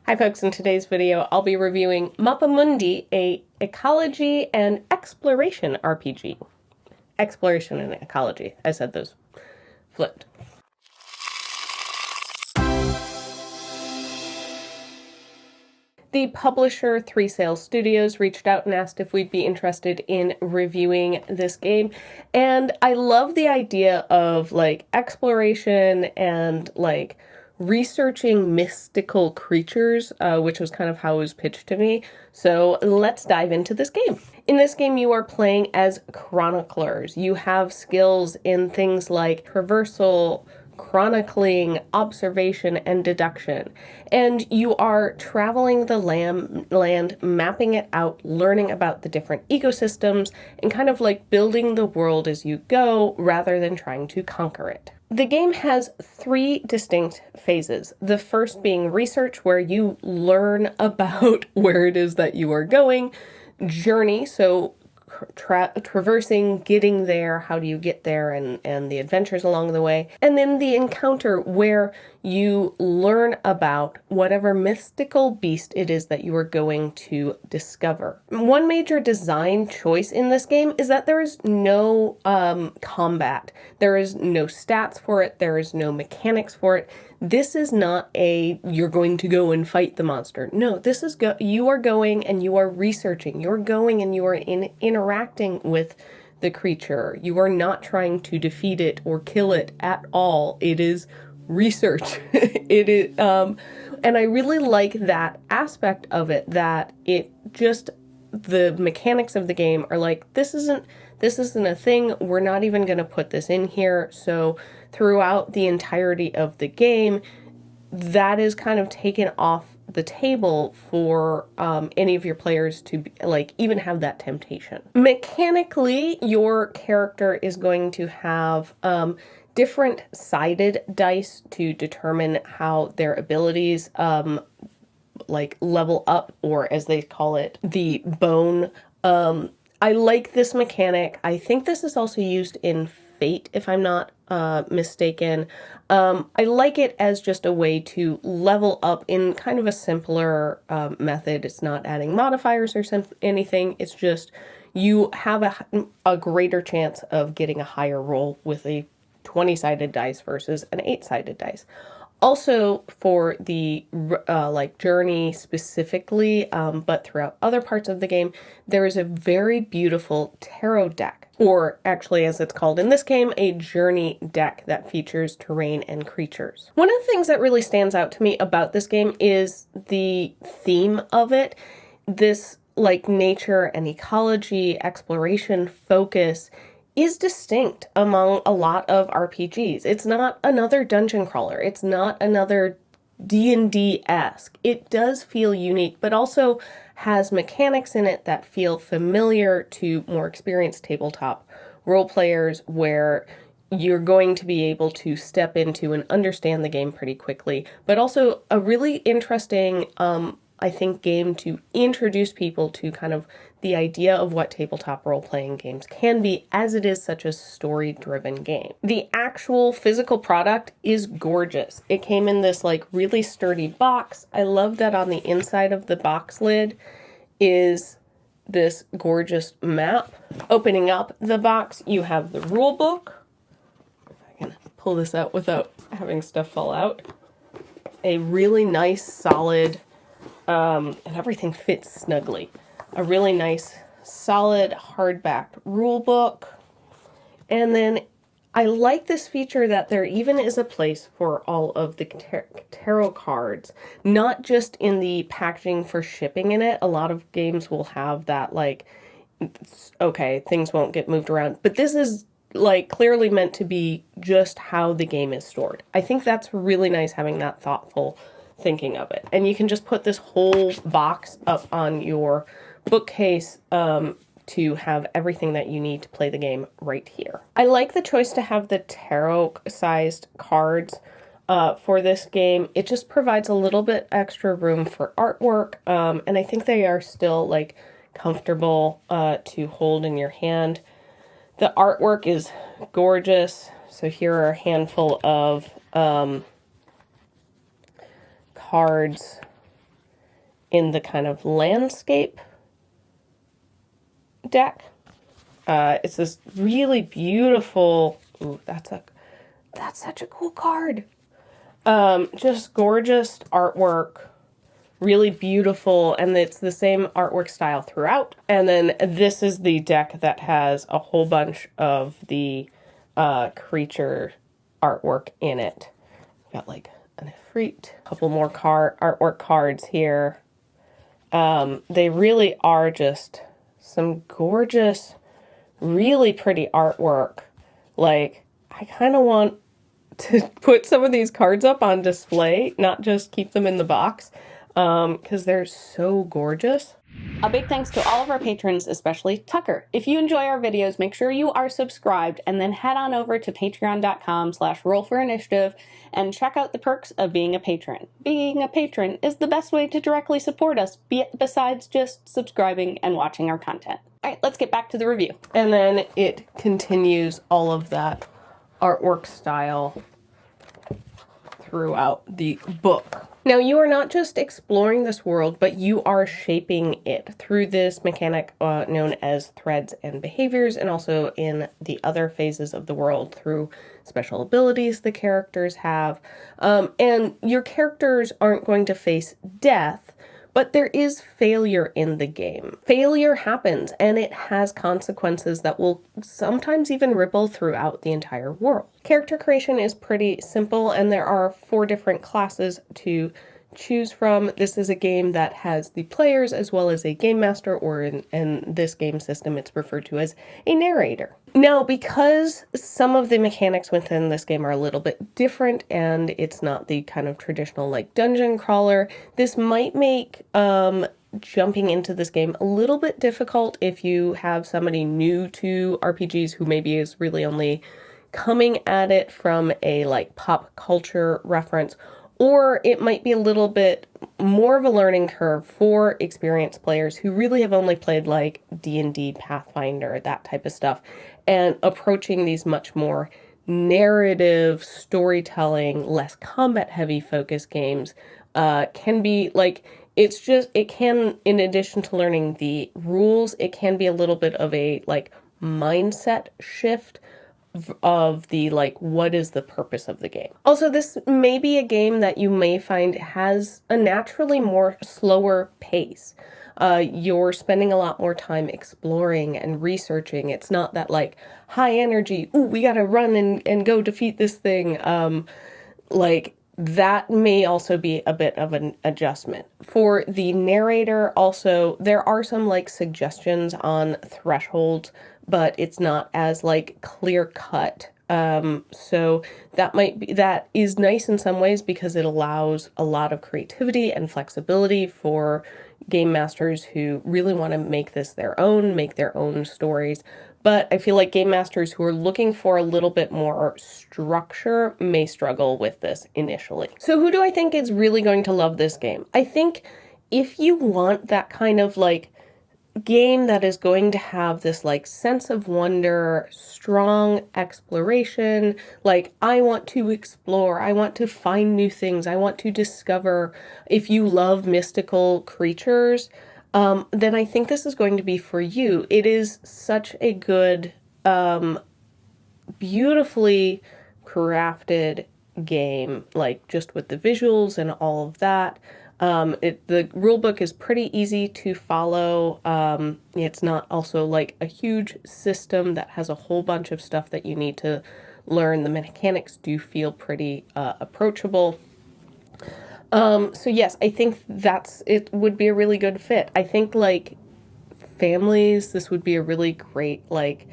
Hi folks, in today's video I'll be reviewing Mappa Mundi, a ecology and exploration RPG. Exploration and ecology. I said those flipped. The publisher 3 Sails Studios reached out and asked if we'd be interested in reviewing this game. And I love the idea of like exploration and like researching mystical creatures, which was kind of how it was pitched to me. So let's dive into this game. In this game, you are playing as Chroniclers. You have skills in things like traversal, chronicling, observation, and deduction. And you are traveling the land, mapping it out, learning about the different ecosystems, and kind of like building the world as you go rather than trying to conquer it. The game has 3 distinct phases. The first being research, where you learn about where it is that you are going. Journey, so traversing, getting there, how do you get there, and the adventures along the way. And then the encounter, where you learn about whatever mystical beast it is that you are going to discover. One major design choice in this game is that there is no combat. There is no stats for it. There is no mechanics for it. This is not a, you're going to go and fight the monster. No, this is, you are going and you are researching. You're going and you are interacting with the creature. You are not trying to defeat it or kill it at all. It is research. It is, and I really like that aspect of it, that it just, the mechanics of the game are like, this isn't a thing. We're not even going to put this in here. So throughout the entirety of the game, that is kind of taken off the table for any of your players to like even have that temptation. Mechanically, your character is going to have different sided dice to determine how their abilities like level up, or as they call it, the bone. I like this mechanic. I think this is also used in Fate, if I'm not mistaken. I like it as just a way to level up in kind of a simpler method. It's not adding modifiers or anything. It's just you have a greater chance of getting a higher roll with a 20-sided dice versus an 8-sided dice. Also, for the like journey specifically, but throughout other parts of the game, there is a very beautiful tarot deck, or actually, as it's called in this game, a journey deck that features terrain and creatures. One of the things that really stands out to me about this game is the theme of it. This like nature and ecology exploration focus is distinct among a lot of RPGs. It's not another dungeon crawler. It's not another D&D-esque. It does feel unique, but also has mechanics in it that feel familiar to more experienced tabletop role players, where you're going to be able to step into and understand the game pretty quickly, but also a really interesting I think, game to introduce people to kind of the idea of what tabletop role-playing games can be, as it is such a story-driven game. The actual physical product is gorgeous. It came in this like really sturdy box. I love that on the inside of the box lid is this gorgeous map. Opening up the box, you have the rule book. If I can pull this out without having stuff fall out. A really nice, solid, and everything fits snugly. A really nice, solid, hardbacked rule book. And then I like this feature that there even is a place for all of the tarot cards, not just in the packaging for shipping in it. A lot of games will have that, like, okay, things won't get moved around. But this is like clearly meant to be just how the game is stored. I think that's really nice, having that thoughtful thinking of it. And you can just put this whole box up on your bookcase to have everything that you need to play the game right here. I like the choice to have the tarot-sized cards for this game. It just provides a little bit extra room for artwork, and I think they are still like comfortable to hold in your hand. The artwork is gorgeous. So here are a handful of cards in the kind of landscape deck. It's this really beautiful, ooh, that's such a cool card. Just gorgeous artwork, really beautiful, and it's the same artwork style throughout. And then this is the deck that has a whole bunch of the creature artwork in it. Got like an Ifrit, a couple more artwork cards here. They really are just some gorgeous, really pretty artwork. Like, I kind of want to put some of these cards up on display, not just keep them in the box, because they're so gorgeous. A big thanks to all of our patrons, especially Tucker. If you enjoy our videos, make sure you are subscribed and then head on over to patreon.com/rollforinitiative and check out the perks of being a patron. Being a patron is the best way to directly support us, besides just subscribing and watching our content. All right, let's get back to the review. And then it continues all of that artwork style throughout the book. Now, you are not just exploring this world, but you are shaping it through this mechanic known as threads and behaviors, and also in the other phases of the world through special abilities the characters have. And your characters aren't going to face death, but there is failure in the game. Failure happens, and it has consequences that will sometimes even ripple throughout the entire world. Character creation is pretty simple, and there are 4 different classes to choose from. This is a game that has the players as well as a game master, or in this game system, it's referred to as a narrator. Now, because some of the mechanics within this game are a little bit different, and it's not the kind of traditional like dungeon crawler, this might make jumping into this game a little bit difficult if you have somebody new to RPGs who maybe is really only coming at it from a like pop culture reference, or it might be a little bit more of a learning curve for experienced players who really have only played like D&D, Pathfinder, that type of stuff, and approaching these much more narrative, storytelling, less combat heavy focus games can be like, it can, in addition to learning the rules, it can be a little bit of a like mindset shift of the like, what is the purpose of the game. Also, this may be a game that you may find has a naturally more slower pace. You're spending a lot more time exploring and researching. It's not that like high energy, ooh, we gotta run and go defeat this thing. Like that may also be a bit of an adjustment. For the narrator also, there are some like suggestions on thresholds, but it's not as like clear cut. So that is nice in some ways because it allows a lot of creativity and flexibility for game masters who really want to make this their own, make their own stories. But I feel like game masters who are looking for a little bit more structure may struggle with this initially. So who do I think is really going to love this game? I think if you want that kind of like game that is going to have this like sense of wonder, strong exploration, like I want to explore, I want to find new things, I want to discover. If you love mystical creatures, then I think this is going to be for you. It is such a good, beautifully crafted game, like just with the visuals and all of that. The rulebook is pretty easy to follow. It's not also like a huge system that has a whole bunch of stuff that you need to learn. The mechanics do feel pretty approachable. So yes, I think it would be a really good fit. I think like families, this would be a really great, like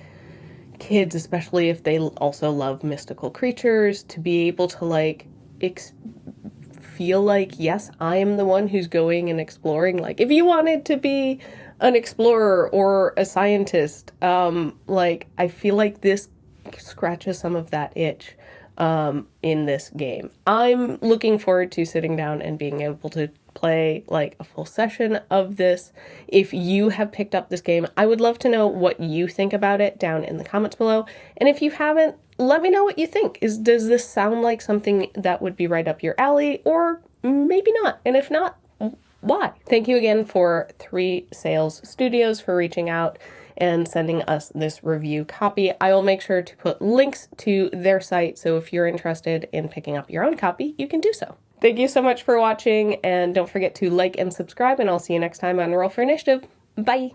kids, especially if they also love mystical creatures, to be able to like feel like, yes, I am the one who's going and exploring. Like if you wanted to be an explorer or a scientist, like I feel like this scratches some of that itch in this game. I'm looking forward to sitting down and being able to play like a full session of this. If you have picked up this game, I would love to know what you think about it down in the comments below. And if you haven't, let me know what you think. Does this sound like something that would be right up your alley, or maybe not? And if not, why. Thank you again for Three Sales Studios for reaching out and sending us this review copy. I will make sure to put links to their site, so if you're interested in picking up your own copy, you can do so. Thank you so much for watching, and don't forget to like and subscribe, and I'll see you next time on Roll for Initiative. Bye!